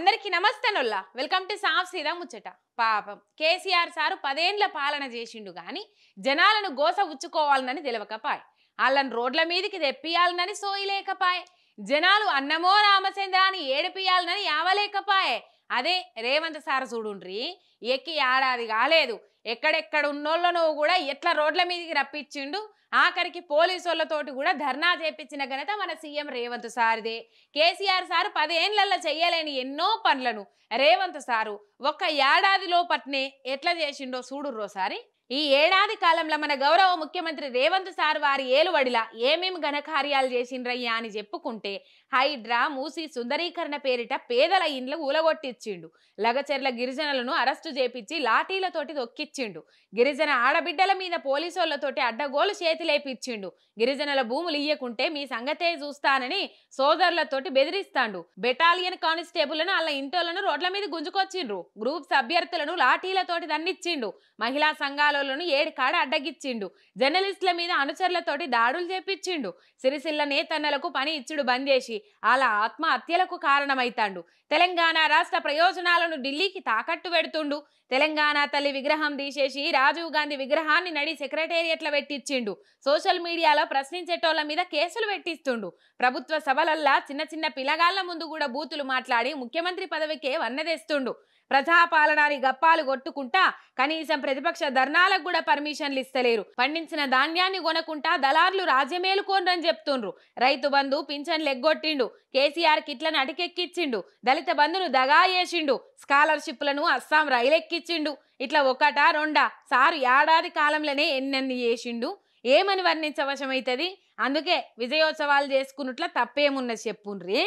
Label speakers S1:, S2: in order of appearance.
S1: అందరికీ నమస్తేనొల్లా welcome to సాఫ్ సీదా ముచ్చట. పాపం కేసీఆర్ సారు 10 ఏండ్ల పాలన చేసిండు గాని జనాలను గోస ఉచ్చుకోవాలనని తెలవకపాయ్. వాళ్ళని రోడ్ల మీదికి తెప్పియాలనని సోయిలేకపాయ్. జనాలు అన్నమో రామచంద్ర అని ఏడిపియాలనని యావలేకపాయే. అదే రేవంత్ సార్ చూడుండ్రి, ఎక్కి ఏడాది కాలేదు ఎక్కడెక్కడ ఉన్నోళ్ళను కూడా ఎట్లా రోడ్ల మీదికి రప్పించిండు. ఆఖరికి పోలీసులతోటి కూడా ధర్నా చేపించిన ఘనత మన సీఎం రేవంత్ సార్దే. కేసీఆర్ సారు 10 ఏండ్లల్లో చెయ్యలేని ఎన్నో పనులను రేవంత్ సారు ఒక్క ఏడాదిలో పట్నే ఎట్లా చేసిండో చూడుర్రోసారి. ఈ ఏడాది కాలంలో మన గౌరవ ముఖ్యమంత్రి రేవంత్ సార్ వారి ఏలువడిలా ఏమేమి ఘనకార్యాలు చేసిండ్రయ్యా అని చెప్పుకుంటే, హైడ్రా మూసి సుందరీకరణ పేరిట పేదల ఇండ్లు ఊలగొట్టిచ్చిండు. లగచెర్ల గిరిజనులను అరెస్టు చేపించి లాఠీలతోటి తొక్కిచ్చిండు. గిరిజన ఆడబిడ్డల మీద పోలీసులతోటి అడ్డగోలు చేతిలేపిచ్చిండు. గిరిజనుల భూములు ఇయ్యకుంటే మీ సంగతే చూస్తానని సోదరులతోటి బెదిరిస్తాండు. బెటాలియన్ కానిస్టేబుల్ను వాళ్ళ ఇంటోళ్లను రోడ్ల మీద గుంజుకొచ్చిండ్రు. గ్రూప్స్ అభ్యర్థులను లాఠీలతోటి దన్నిచ్చిండు. మహిళా సంఘాలను 7 కాడ అడ్డగిచ్చిండు. జర్నలిస్టుల మీద అనుచరులతోటి దాడులు చేపించిండు. సిరిసిల్ల నేతన్నలకు పని ఇచ్చుడు బంద్ చేసి అలా ఆత్మహత్యలకు కారణమైతాండు. తెలంగాణ రాష్ట్ర ప్రయోజనాలను ఢిల్లీకి తాకట్టు పెడుతుండు. తెలంగాణ తల్లి విగ్రహం తీసేసి రాజీవ్ గాంధీ విగ్రహాన్ని నడి సెక్రటేరియట్ల పెట్టించిండు. సోషల్ మీడియాలో ప్రశ్నించేటోళ్ల మీద కేసులు పెట్టిస్తుండు. ప్రభుత్వ సభలల్లా చిన్న చిన్న పిల్లగాళ్ల ముందు కూడా బూతులు మాట్లాడి ముఖ్యమంత్రి పదవికే వన్నెదేస్తుండు. ప్రజాపాలనాని గప్పాలు కొట్టుకుంటా కనీసం ప్రతిపక్ష ధర్నాలకు కూడా పర్మిషన్లు ఇస్తలేరు. పండించిన ధాన్యాన్ని కొనకుంటా దళార్లు రాజ్యమేలుకోనని చెప్తుండ్రు. రైతు బంధు పింఛన్లు ఎగ్గొట్టిండు. కేసీఆర్ కిట్లను అటికెక్కిచ్చిండు. దళిత బంధును దగా చేసిండు. స్కాలర్షిప్లను అస్సాం రైలెక్కిచ్చిండు. ఇట్లా ఒకటా రెండా సారు ఏడాది కాలంలోనే ఎన్నెన్ని చేసిండు. ఏమని వర్ణించవశమైతుంది. అందుకే విజయోత్సవాలు చేసుకున్నట్ల తప్పేమున్నది చెప్పుండ్రి.